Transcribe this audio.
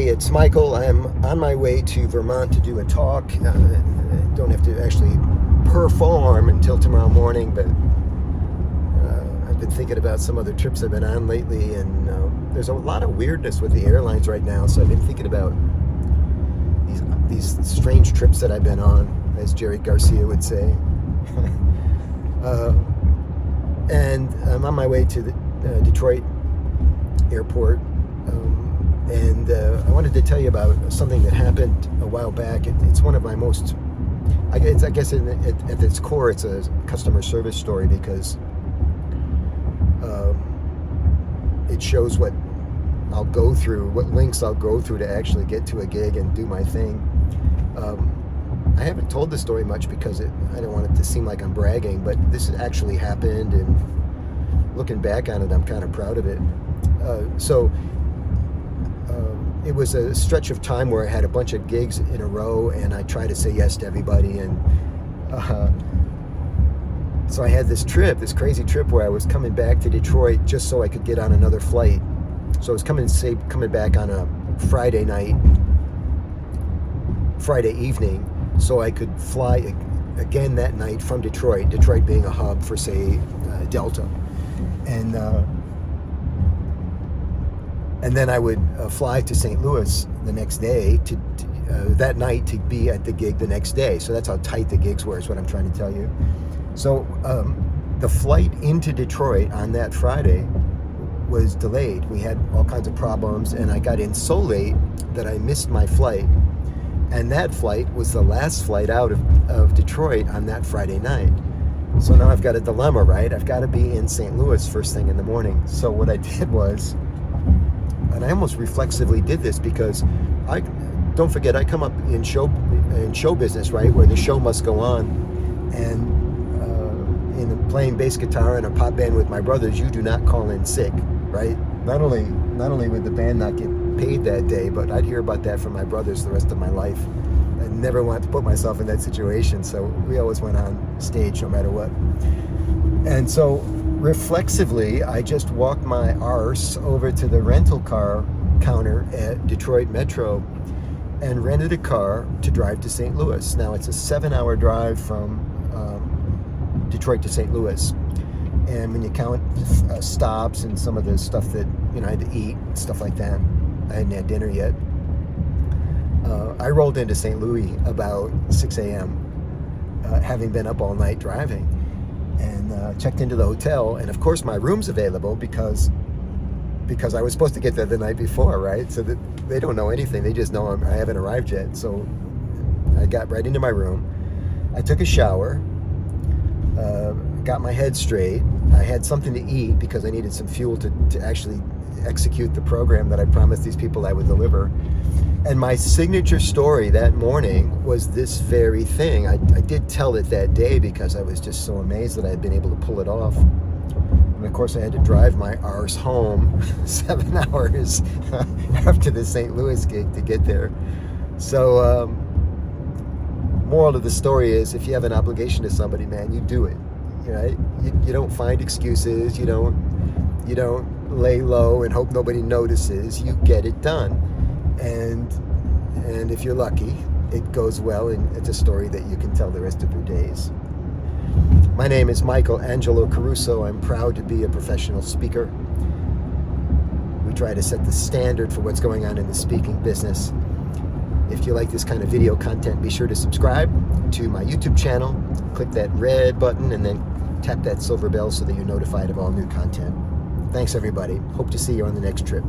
it's Michael. I'm on my way to Vermont to do a talk. I don't have to actually perform until tomorrow morning, but I've been thinking about some other trips I've been on lately, and there's a lot of weirdness with the airlines right now, so I've been thinking about these strange trips that I've been on, as Jerry Garcia would say. And I'm on my way to the Detroit airport, and I wanted to tell you about something that happened a while back. It's one of my most, I guess at its core, it's a customer service story, because it shows what I'll go through, what links I'll go through to actually get to a gig and do my thing. I haven't told the story much because I don't want it to seem like I'm bragging, but this actually happened, and looking back on it, I'm kind of proud of it. It was a stretch of time where I had a bunch of gigs in a row, and I tried to say yes to everybody, and so I had this crazy trip where I was coming back to Detroit just so I could get on another flight. So I was coming back on a Friday evening, so I could fly again that night from Detroit being a hub for, say, Delta. And then I would fly to St. Louis the next day that night to be at the gig the next day. So that's how tight the gigs were, is what I'm trying to tell you. So the flight into Detroit on that Friday was delayed. We had all kinds of problems, and I got in so late that I missed my flight. And that flight was the last flight out of Detroit on that Friday night. So now I've got a dilemma, right? I've got to be in St. Louis first thing in the morning. So what I did was, and I almost reflexively did this, because don't forget, I come up in show business, right, where the show must go on, and in playing bass guitar in a pop band with my brothers, you do not call in sick, right? Not only would the band not get paid that day, but I'd hear about that from my brothers the rest of my life. I never wanted to put myself in that situation, so we always went on stage no matter what. And so reflexively, I just walked my arse over to the rental car counter at Detroit Metro and rented a car to drive to St. Louis. Now, it's a 7-hour drive from Detroit to St. Louis. And when you count stops and some of the stuff that, I had to eat, stuff like that, I hadn't had dinner yet. I rolled into St. Louis about 6 a.m., having been up all night driving, and checked into the hotel. And of course, my room's available because I was supposed to get there the night before, right? So that they don't know anything. They just know I haven't arrived yet. So I got right into my room. I took a shower, got my head straight. I had something to eat because I needed some fuel to actually execute the program that I promised these people I would deliver. And my signature story that morning was this very thing. I did tell it that day because I was just so amazed that I had been able to pull it off. And of course, I had to drive my arse home 7 hours after the St. Louis gig to get there. So, moral of the story is, if you have an obligation to somebody, man, you do it. Right? You don't find excuses. You don't lay low and hope nobody notices. You get it done. And if you're lucky, it goes well, and it's a story that you can tell the rest of your days. My name is Michael Angelo Caruso. I'm proud to be a professional speaker. We try to set the standard for what's going on in the speaking business. If you like this kind of video content, be sure to subscribe to my YouTube channel. Click that red button and then tap that silver bell so that you're notified of all new content. Thanks, everybody. Hope to see you on the next trip.